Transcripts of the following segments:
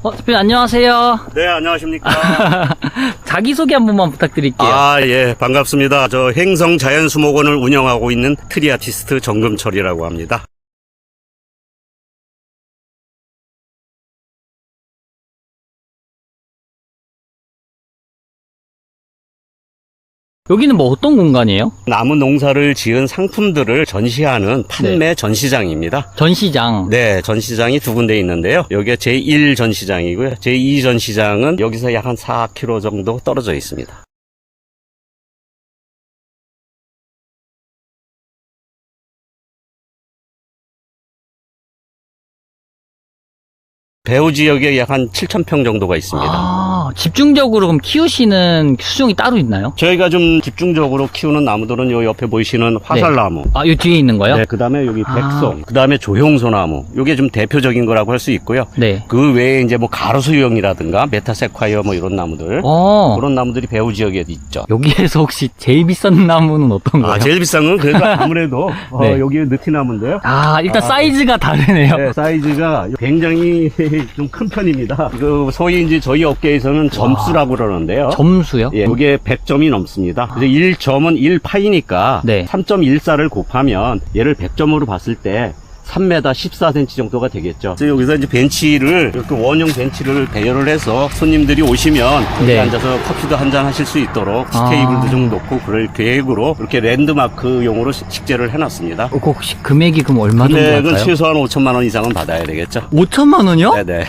대표님 안녕하세요. 네, 안녕하십니까. 자기소개 한 번만 부탁드릴게요. 예, 반갑습니다. 저 행성 자연수목원을 운영하고 있는 트리아티스트 정금철이라고 합니다. 여기는 뭐 어떤 공간이에요? 나무 농사를 지은 상품들을 전시하는 판매 전시장입니다. 전시장. 네, 전시장이 두 군데 있는데요. 여기가 제1 전시장이고요. 제2 전시장은 여기서 약 한 4km 정도 떨어져 있습니다. 배우 지역에 약 한 7,000평 정도가 있습니다. 집중적으로 그럼 키우시는 수종이 따로 있나요? 저희가 좀 집중적으로 키우는 나무들은 요 옆에 보이시는 화살나무. 요 뒤에 있는 거요? 네, 그 다음에 여기 백송, 그 다음에 조형소나무. 요게 좀 대표적인 거라고 할 수 있고요. 네. 그 외에 이제 뭐 가로수용이라든가 메타세콰이어 뭐 이런 나무들. 그런 나무들이 배우 지역에 있죠. 여기에서 혹시 제일 비싼 나무는 어떤 거예요? 제일 비싼 건 그래도 아무래도 네. 여기 느티나무인데요. 일단 사이즈가 다르네요. 네, 사이즈가 굉장히 좀 큰 편입니다. 그 소위 이제 저희 업계에서는 점수라고 그러는데요. 점수요? 예, 이게 100점이 넘습니다. 그래서 1점은 1파이니까 네. 3.14를 곱하면 얘를 100점으로 봤을 때 3m 14cm 정도가 되겠죠. 그래서 여기서 이제 벤치를, 이렇게 원형 벤치를 대여를 해서 손님들이 오시면 여기 네. 앉아서 커피도 한잔 하실 수 있도록 테이블도 좀 놓고 그럴 계획으로 이렇게 랜드마크용으로 식재를 해놨습니다. 혹시 금액이 그럼 얼마 정도 금액은 할까요? 최소한 5천만 원 이상은 받아야 되겠죠. 5천만 원이요? 네네.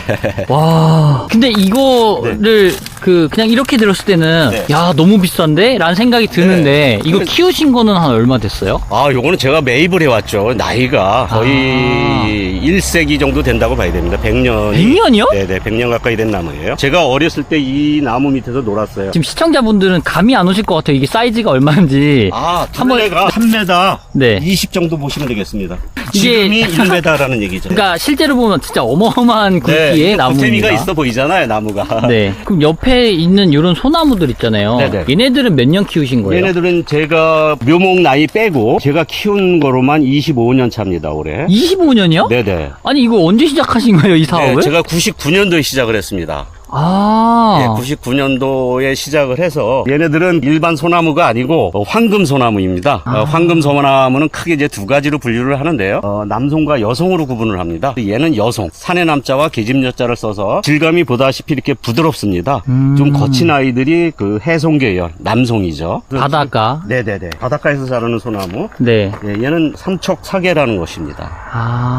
와. 근데 이거를 그냥 이렇게 들었을 때는 네. 야, 너무 비싼데? 라는 생각이 드는데 이거 키우신 거는 한 얼마 됐어요? 요거는 제가 매입을 해왔죠. 나이가 거의 1세기 정도 된다고 봐야 됩니다. 100년이. 100년이요? 네네, 100년 가까이 된 나무예요. 제가 어렸을 때 이 나무 밑에서 놀았어요. 지금 시청자분들은 감이 안 오실 것 같아요. 이게 사이즈가 얼마인지. 둘레가 3m 네. 20 정도 보시면 되겠습니다. 이게- 지금이 1m라는 얘기죠. 그러니까 실제로 보면 진짜 어마어마한 굵기의 나무입니다. 재미가 있어 보이잖아요, 나무가. 네. 그럼 옆에 있는 이런 소나무들 있잖아요. 네네. 얘네들은 몇 년 키우신 거예요? 얘네들은 제가 묘목 나이 빼고 제가 키운 거로만 25년 차입니다, 올해. 25년이요? 네네. 아니 이거 언제 시작하신 거예요, 이 사업을? 네, 제가 99년도에 시작을 했습니다. 예, 99년도에 시작을 해서 얘네들은 일반 소나무가 아니고 황금 소나무입니다. 황금 소나무는 크게 이제 두 가지로 분류를 하는데요. 남송과 여송으로 구분을 합니다. 얘는 여송, 산의 남자와 계집 여자를 써서 질감이 보다시피 이렇게 부드럽습니다. 좀 거친 아이들이 그 해송 계열, 남송이죠. 바닷가. 네네네. 바닷가에서 자라는 소나무. 네. 예, 얘는 삼척사계라는 것입니다.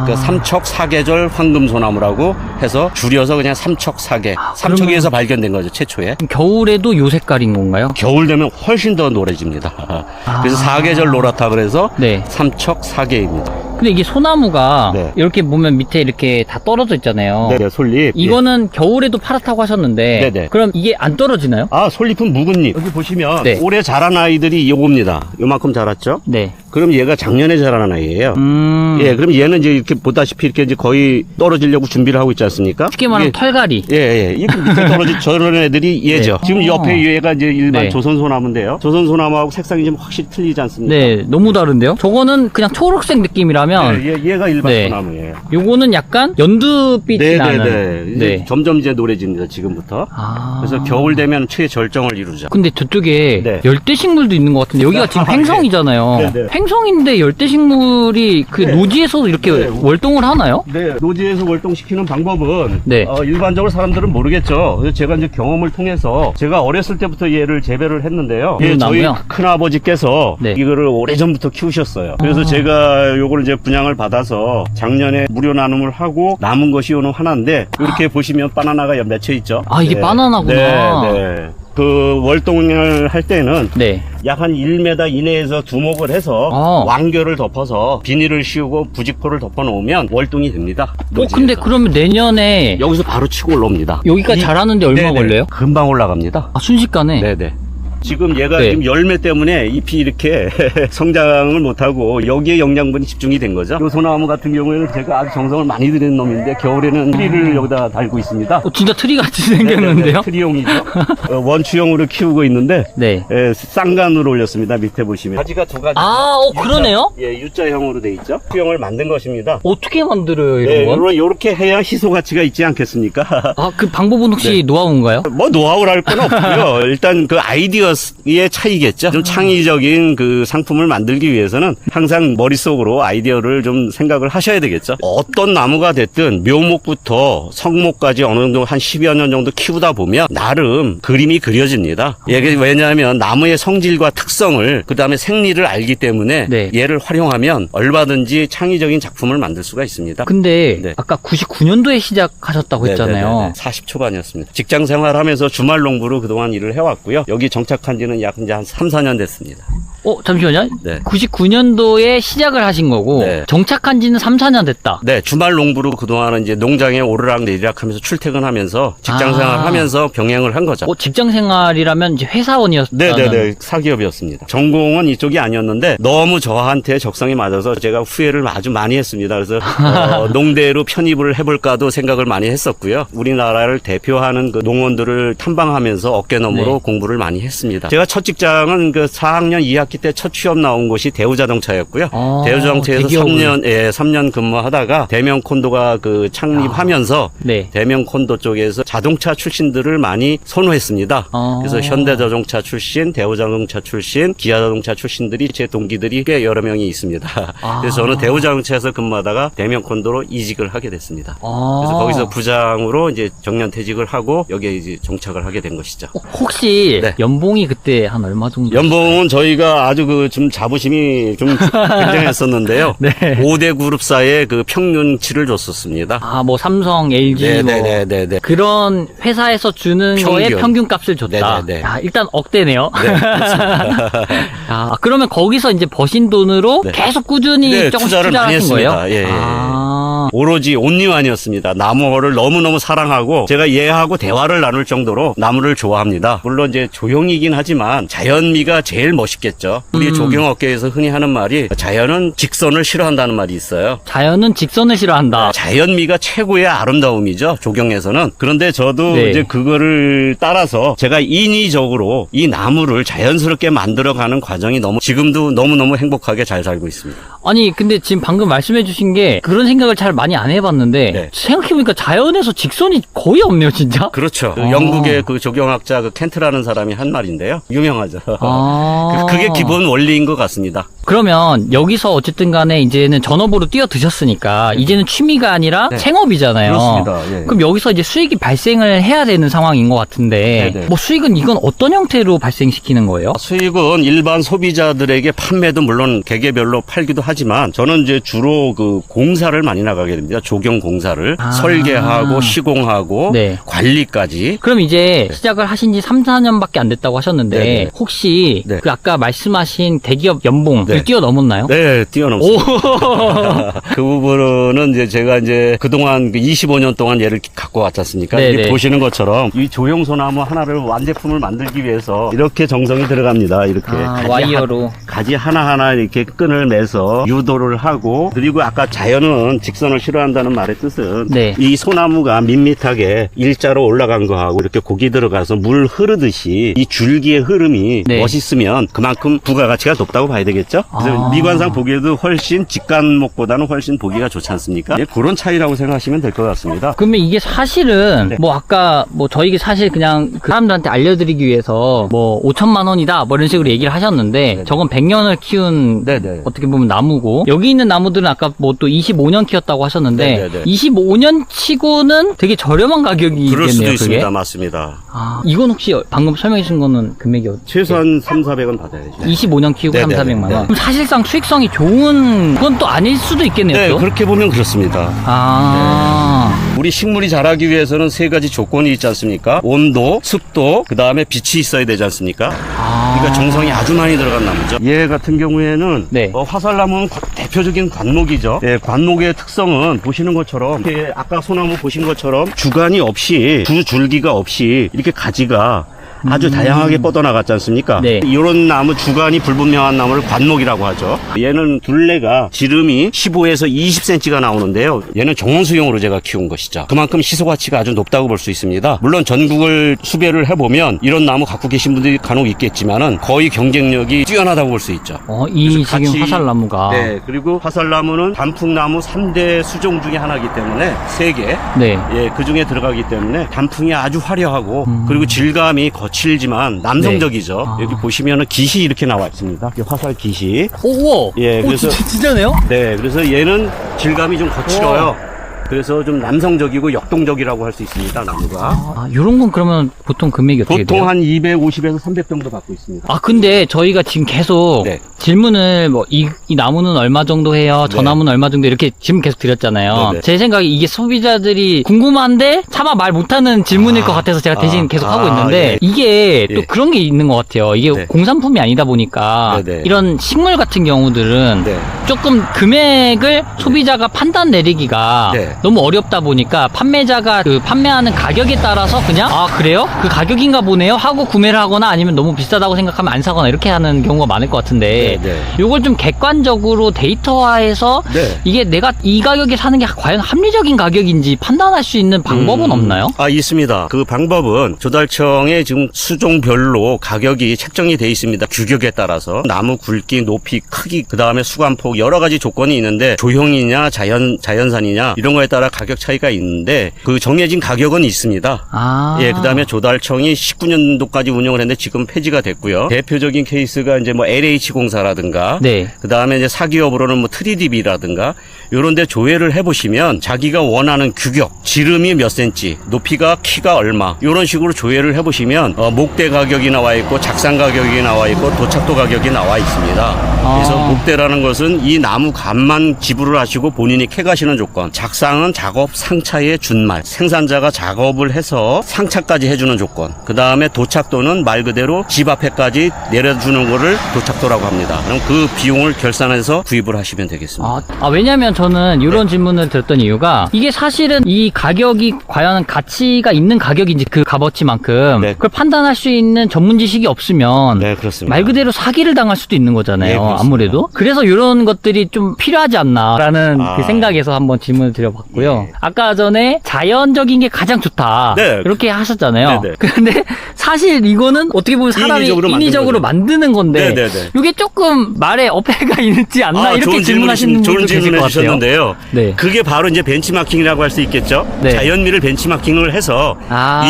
그 아. 삼척사계절 황금소나무라고 해서 줄여서 그냥 삼척사계. 삼척에서 발견된 거죠, 최초에. 겨울에도 요 색깔인 건가요? 겨울 되면 훨씬 더 노래집니다. 그래서 사계절 노랗다 그래서 네. 삼척사계입니다. 근데 이게 소나무가 네. 이렇게 보면 밑에 이렇게 다 떨어져 있잖아요. 네네, 솔잎. 이거는 겨울에도 파랗다고 하셨는데 네네. 그럼 이게 안 떨어지나요? 솔잎은 묵은 잎. 여기 보시면 네. 올해 자란 아이들이 요겁니다. 요만큼 자랐죠? 네. 그럼 얘가 작년에 자란 아이예요. 예, 그럼 얘는 이제 이렇게 보다시피 이렇게 이제 거의 떨어지려고 준비를 하고 있지 않습니까? 쉽게 말하면 털갈이. 예. 이렇게 밑에 떨어진 저런 애들이 얘죠. 네. 지금 옆에 얘가 이제 일반 네. 조선소나무인데요. 조선소나무하고 색상이 좀 확실히 틀리지 않습니까? 네, 너무 다른데요? 저거는 그냥 초록색 느낌이라면 얘가 일반 네. 소나무예요. 요거는 약간 연두빛이 나는. 이제 점점 이제 노래집니다, 지금부터. 그래서 겨울 되면 최절정을 이루죠. 근데 저쪽에 네. 열대식물도 있는 것 같은데 여기가 지금 행성이잖아요. 네. 행성인데 열대식물이 그 네. 노지에서도 이렇게 네. 월동을 하나요? 네, 노지에서 월동시키는 방법은 네. 일반적으로 사람들은 모르겠죠. 그래서 제가 이제 경험을 통해서 제가 어렸을 때부터 얘를 재배를 했는데요. 저희 나무요? 큰아버지께서 네. 이거를 오래전부터 키우셨어요. 그래서 제가 요거를 이제 분양을 받아서 작년에 무료 나눔을 하고 남은 것이 요는 하나인데 이렇게 보시면 바나나가 맺혀 있죠. 이게 바나나구나. 네. 그 월동을 할 때는 네. 약 한 1m 이내에서 두목을 해서 왕겨를 덮어서 비닐을 씌우고 부직포를 덮어 놓으면 월동이 됩니다. 노지에서. 근데 그러면 내년에 여기서 바로 치고 올라옵니다. 여기까지 자라는데 얼마 걸려요? 금방 올라갑니다. 순식간에? 네네. 지금 얘가 네. 지금 열매 때문에 잎이 이렇게 성장을 못하고 여기에 영양분이 집중이 된 거죠. 이 소나무 같은 경우에는 제가 아주 정성을 많이 들인 놈인데 겨울에는 트리를 여기다 달고 있습니다. 진짜 트리같이 생겼는데요? 네네네, 트리용이죠. 원추형으로 키우고 있는데 네. 쌍간으로 올렸습니다. 밑에 보시면 가지가 두 가지. 그러네요? 예, U자형으로 돼 있죠. U형을 만든 것입니다. 어떻게 만들어요, 이런 네, 건? 요렇게 해야 희소 가치가 있지 않겠습니까? 그 방법은 혹시 노하우인가요? 뭐 노하우랄 건 없고요. 일단 그 아이디어의 차이겠죠. 좀 창의적인 그 상품을 만들기 위해서는 항상 머릿속으로 아이디어를 좀 생각을 하셔야 되겠죠. 어떤 나무가 됐든 묘목부터 성목까지 어느 정도 한 10여 년 정도 키우다 보면 나름 그림이 그려집니다. 이게 왜냐하면 나무의 성질과 특성을 그다음에 생리를 알기 때문에 네. 얘를 활용하면 얼마든지 창의적인 작품을 만들 수가 있습니다. 근데 네. 아까 99년도에 시작하셨다고 했잖아요. 40 초반이었습니다. 직장 생활하면서 주말 농부로 그동안 일을 해왔고요. 여기 정착한 지는 약 이제 한 3, 4년 됐습니다. 잠시만요. 네. 99년도에 시작을 하신 거고 네. 정착한 지는 3, 4년 됐다. 네, 주말 농부로 그동안은 이제 농장에 오르락내리락 하면서 출퇴근하면서 직장 생활하면서 병행을 한 거죠. 직장 생활이라면 이제 회사원이었다는. 네네네, 사기업이었습니다. 전공은 이쪽이 아니었는데 너무 저한테 적성이 맞아서 제가 후회를 아주 많이 했습니다. 그래서 농대로 편입을 해볼까도 생각을 많이 했었고요. 우리나라를 대표하는 그 농원들을 탐방하면서 어깨너머로 네. 공부를 많이 했습니다. 제가 첫 직장은 그 4학년 2학기 때 첫 취업 나온 곳이 대우자동차였고요. 대우자동차에서 대기업을. 3년 근무하다가 대명콘도가 그 창립하면서 네. 대명콘도 쪽에서 자동차 출신들을 많이 선호했습니다. 그래서 현대자동차 출신, 대우자동차 출신, 기아자동차 출신들이 제 동기들이 꽤 여러 명이 있습니다. 그래서 저는 대우자동차에서 근무하다가 대명콘도로 이직을 하게 됐습니다. 그래서 거기서 부장으로 이제 정년퇴직을 하고 여기에 이제 정착을 하게 된 것이죠. 혹시 네. 연봉이 그때 한 얼마 정도? 연봉은 저희가 아주 그 좀 자부심이 좀 굉장했었는데요. 네. 5대 그룹사의 그 평균치를 줬었습니다. 뭐 삼성, LG 네네네네. 그런 회사에서 주는 거에 평균값을 줬다. 네네네. 일단 억대네요. 네, 그렇습니다. 그러면 거기서 이제 버신 돈으로 네. 계속 꾸준히 네, 조금씩 투자를 많이 투자하신 거예요? 했습니다. 예. 오로지 온리완이었습니다. 나무를 너무너무 사랑하고 제가 얘하고 대화를 나눌 정도로 나무를 좋아합니다. 물론 이제 조형이긴 하지만 자연미가 제일 멋있겠죠. 우리 조경업계에서 흔히 하는 말이 자연은 직선을 싫어한다는 말이 있어요. 자연은 직선을 싫어한다. 자연미가 최고의 아름다움이죠. 조경에서는. 그런데 저도 네. 이제 그거를 따라서 제가 인위적으로 이 나무를 자연스럽게 만들어가는 과정이 지금도 너무너무 행복하게 잘 살고 있습니다. 아니 근데 지금 방금 말씀해 주신 게 그런 생각을 잘 많이 안 해봤는데 네. 생각해보니까 자연에서 직선이 거의 없네요 진짜. 그렇죠. 그 영국의 그 조경학자 그 켄트라는 사람이 한 말인데요. 유명하죠. 그게 기본 원리인 것 같습니다. 그러면 여기서 어쨌든 간에 이제는 전업으로 뛰어드셨으니까 이제는 취미가 아니라 네. 생업이잖아요. 그렇습니다. 예. 그럼 여기서 이제 수익이 발생을 해야 되는 상황인 것 같은데 네네. 뭐 수익은 이건 어떤 형태로 발생시키는 거예요? 수익은 일반 소비자들에게 판매도 물론 개개별로 팔기도 하지만 저는 이제 주로 그 공사를 많이 나가게 됩니다. 조경 공사를 설계하고 시공하고 네. 관리까지. 그럼 이제 시작을 하신 지 3, 4년밖에 안 됐다고 하셨는데 네네. 혹시 네. 그 아까 말씀하신 대기업 연봉을 네. 뛰어넘었나요? 네, 뛰어넘습니다. 그 부분은 이제 제가 이제 그동안 25년 동안 얘를 갖고 왔지 않습니까? 네네. 이게 보시는 것처럼 이 조형소나무 하나를 완제품을 만들기 위해서 이렇게 정성이 들어갑니다. 이렇게. 와이어로. 가지 하나하나 이렇게 끈을 매서 유도를 하고 그리고 아까 자연은 직선을 싫어한다는 말의 뜻은 네. 이 소나무가 밋밋하게 일자로 올라간 거하고 이렇게 곡이 들어가서 물 흐르듯이 이 줄기의 흐름이 네. 멋있으면 그만큼 부가가치가 높다고 봐야 되겠죠? 그래서 미관상 보기에도 훨씬 직간목보다는 훨씬 보기가 좋지 않습니까? 예, 그런 차이라고 생각하시면 될 것 같습니다. 그러면 이게 사실은 네. 뭐 아까 뭐 저희가 사실 그냥 그 사람들한테 알려드리기 위해서 뭐 5천만 원이다 뭐 이런 식으로 얘기를 하셨는데 저건 100년을 키운 네네. 어떻게 보면 나무고 여기 있는 나무들은 아까 뭐 또 25년 키웠다고 하셨는데 네네네. 25년 치고는 되게 저렴한 가격이겠네요. 그럴 수도 그게? 있습니다. 맞습니다. 이건 혹시 방금 설명해 주신 거는 금액이 최소한 3,400원 받아야죠. 25년 키우고 네네네. 3,400만 원. 네. 그럼 사실상 수익성이 좋은 건 또 아닐 수도 있겠네요. 네, 또? 그렇게 보면 그렇습니다. 우리 식물이 자라기 위해서는 세 가지 조건이 있지 않습니까? 온도, 습도, 그 다음에 빛이 있어야 되지 않습니까? 그러니까 정성이 아주 많이 들어간 나무죠. 얘 같은 경우에는 네. 화살나무는 대표적인 관목이죠. 예, 관목의 특성은 보시는 것처럼 아까 소나무 보신 것처럼 주간이 없이 두 줄기가 없이 이렇게 가지가 아주 다양하게 뻗어나갔지 않습니까? 네. 이런 나무, 주간이 불분명한 나무를 관목이라고 하죠. 얘는 둘레가 지름이 15에서 20cm가 나오는데요. 얘는 정원수용으로 제가 키운 것이죠. 그만큼 희소가치가 아주 높다고 볼 수 있습니다. 물론 전국을 수배를 해보면 이런 나무 갖고 계신 분들이 간혹 있겠지만은 거의 경쟁력이 뛰어나다고 볼 수 있죠. 이 지금 같이- 화살나무가. 네, 그리고 화살나무는 단풍나무 3대 수종 중에 하나이기 때문에 3개. 네. 예, 그 중에 들어가기 때문에 단풍이 아주 화려하고 그리고 질감이 거칠지만 남성적이죠. 네. 아. 여기 보시면은 깃이 이렇게 나와 있습니다. 이 화살 깃이. 우와. 예, 그래서- 진짜네요? 네, 그래서 얘는 질감이 좀 거칠어요. 그래서 좀 남성적이고 역동적이라고 할 수 있습니다, 나무가. 요런 건 그러면 보통 금액이 어떻게 돼요? 보통 한 250에서 300 정도 받고 있습니다. 근데 저희가 지금 계속 네. 질문을 이 나무는 얼마 정도 해요? 저 네. 나무는 얼마 정도 이렇게 질문 계속 드렸잖아요. 네네. 제 생각에 이게 소비자들이 궁금한데 차마 말 못하는 질문일 것 같아서 제가 대신 계속 하고 있는데 예. 이게 또 예. 그런 게 있는 것 같아요. 이게 네. 공산품이 아니다 보니까 네네. 이런 식물 같은 경우들은 네. 조금 금액을 소비자가 판단 내리기가 네. 너무 어렵다 보니까 판매자가 그 판매하는 가격에 따라서 그냥 그래요? 그 가격인가 보네요 하고 구매를 하거나 아니면 너무 비싸다고 생각하면 안 사거나 이렇게 하는 경우가 많을 것 같은데 네, 네. 요걸 좀 객관적으로 데이터화해서 네. 이게 내가 이 가격에 사는 게 과연 합리적인 가격인지 판단할 수 있는 방법은 없나요? 있습니다. 그 방법은 조달청에 지금 수종별로 가격이 책정이 돼 있습니다. 규격에 따라서 나무 굵기, 높이, 크기, 그 다음에 수감폭 여러 가지 조건이 있는데 조형이냐, 자연산이냐 이런 거에 따라 가격 차이가 있는데 그 정해진 가격은 있습니다. 예, 그 다음에 조달청이 19년도까지 운영을 했는데 지금 폐지가 됐고요. 대표적인 케이스가 이제 뭐 LH공사라든가, 네. 그 다음에 이제 사기업으로는 뭐 트리디비라든가, 요런 데 조회를 해보시면 자기가 원하는 규격, 지름이 몇 센치, 높이가 키가 얼마, 요런 식으로 조회를 해보시면, 목대 가격이 나와 있고, 작상 가격이 나와 있고, 도착도 가격이 나와 있습니다. 그래서 목대라는 것은 이 나무 값만 지불을 하시고 본인이 캐가시는 조건, 작상은 작업 상차의 준말, 생산자가 작업을 해서 상차까지 해주는 조건, 그 다음에 도착도는 말 그대로 집 앞에까지 내려주는 거를 도착도라고 합니다. 그럼 그 비용을 결산해서 구입을 하시면 되겠습니다. 왜냐면 저는 이런 질문을 드렸던 이유가 이게 사실은 이 가격이 과연 가치가 있는 가격인지 그 값어치만큼 네. 그걸 판단할 수 있는 전문 지식이 없으면 네, 그렇습니다. 말 그대로 사기를 당할 수도 있는 거잖아요. 네, 그렇습니다. 아무래도. 그래서 이런 것들이 좀 필요하지 않나라는 그 아. 생각에서 한번 질문을 드려봤고요. 예. 아까 전에 자연적인 게 가장 좋다. 네. 이렇게 하셨잖아요. 네, 네. 근데 사실 이거는 어떻게 보면 사람이 인위적으로 만드는 건데 네, 네, 네. 이게 조금 말에 어폐가 있지 않나 이렇게 좋은 질문하시는 좋은 분들 계실 질문을 것 같아요. 해주셨는데요. 네. 그게 바로 이제 벤치마킹이라고 할 수 있겠죠. 네. 자연미를 벤치마킹을 해서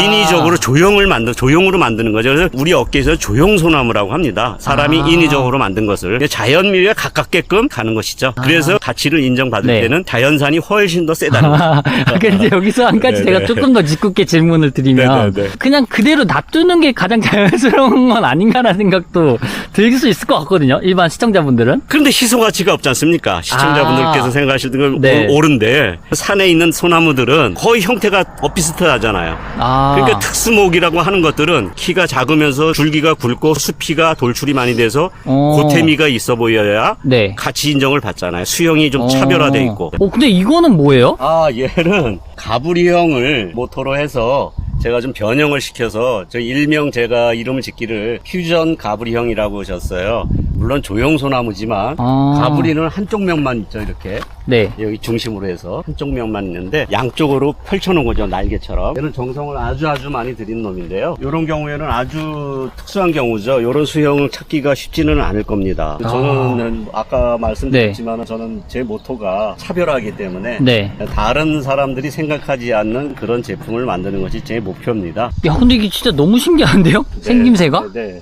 인위적으로 조형으로 만드는 거죠. 그래서 우리 업계에서 조형소나무라고 합니다. 사람이 인위적으로 만든 것을 자연미에 가깝게끔 가는 것이죠. 그래서 가치를 인정받을 네. 때는 자연산이 훨씬 더 세다는 거죠. 근데 여기서 한 가지 네, 제가 네. 조금 더 짓궂게 질문을 드리면 네, 네, 네. 그냥 그대로 놔두는 게 가장 자연스러운 건 아닌가라는 생각도 들 수 있을 것 같거든요. 일반 시청자분들은. 그런데 희소가치가 없지 않습니까? 시청자분들께서 생각하시는 건 네. 옳은데 산에 있는 소나무들은 거의 형태가 비슷하잖아요. 그러니까 특수목이라고 하는 것들은 키가 작으면서 줄기가 굵고 수피가 돌출이 많이 돼서 고태미가 있어 보여야 네. 가치 인정을 받잖아요. 수형이 좀 차별화돼 있고. 근데 이거는 뭐예요? 얘는 가브리형을 모토로 해서 제가 좀 변형을 시켜서 저 일명 제가 이름을 짓기를 퓨전 가브리형이라고 졌어요. 물론 조형소나무지만 가브리는 한쪽 면만 있죠. 이렇게 네. 여기 중심으로 해서 한쪽 면만 있는데 양쪽으로 펼쳐놓은 거죠. 날개처럼. 얘는 정성을 아주 많이 들인 놈인데요. 이런 경우에는 아주 특수한 경우죠. 이런 수형을 찾기가 쉽지는 않을 겁니다. 저는 아까 말씀드렸지만 저는 제 모토가 차별화이기 때문에 네. 다른 사람들이 생각하지 않는 그런 제품을 만드는 것이 제 목표입니다. 야, 근데 이게 진짜 너무 신기한데요? 생김새가? 네.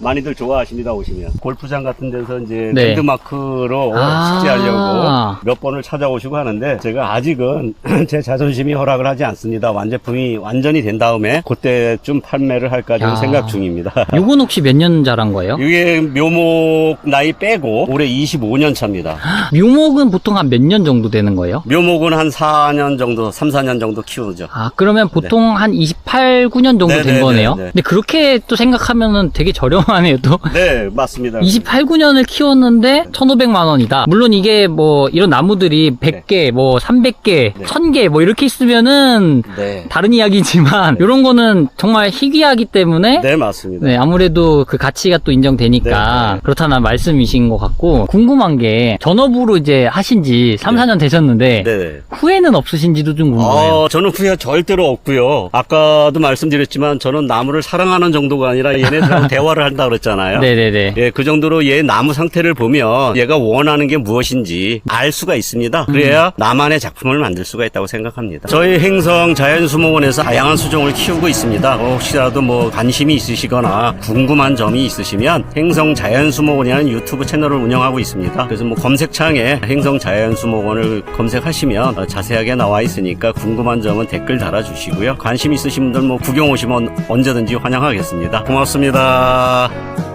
많이들 좋아하십니다, 오시면. 골프장 같은 데서 이제 네. 랜드마크로 숙제하려고 몇 번을 찾아오시고 하는데 제가 아직은 제 자존심이 허락을 하지 않습니다. 완제품이 완전히 된 다음에 그때쯤 판매를 할까 좀 생각 중입니다. 요건 혹시 몇 년 자란 거예요? 이게 묘목 나이 빼고 올해 25년 차입니다. 묘목은 보통 한 몇 년 정도 되는 거예요? 묘목은 한 4년 정도, 3, 4년 정도 키우죠. 그러면 보통 한 28, 9년 정도 된 거네요? 근데 그렇게 또 생각하면은 되게 저렴한 어마어마하네요 또. 네, 맞습니다. 28, 9년을 키웠는데 1,500만 원이다. 물론 이게 뭐 이런 나무들이 100개, 뭐 300개, 1000개 뭐 이렇게 있으면은 네. 다른 이야기지만 이런 거는 정말 희귀하기 때문에 네, 맞습니다. 네, 아무래도 그 가치가 또 인정되니까 네. 그렇다는 말씀이신 것 같고, 궁금한 게 전업으로 이제 하신 지 3, 4년 되셨는데 네. 후회는 없으신지도 좀 궁금해요. 저는 후회 절대로 없고요. 아까도 말씀드렸지만 저는 나무를 사랑하는 정도가 아니라 얘네들하고 대화를 한다 그랬잖아요. 네네네. 예, 그 정도로 얘 나무 상태를 보면 얘가 원하는 게 무엇인지 알 수가 있습니다. 그래야 나만의 작품을 만들 수가 있다고 생각합니다. 저희 행성 자연수목원에서 다양한 수종을 키우고 있습니다. 혹시라도 뭐 관심이 있으시거나 궁금한 점이 있으시면 행성 자연수목원이라는 유튜브 채널을 운영하고 있습니다. 그래서 뭐 검색창에 행성 자연수목원을 검색하시면 자세하게 나와 있으니까 궁금한 점은 댓글 달아주시고요. 관심 있으신 분들 뭐 구경 오시면 언제든지 환영하겠습니다. 고맙습니다.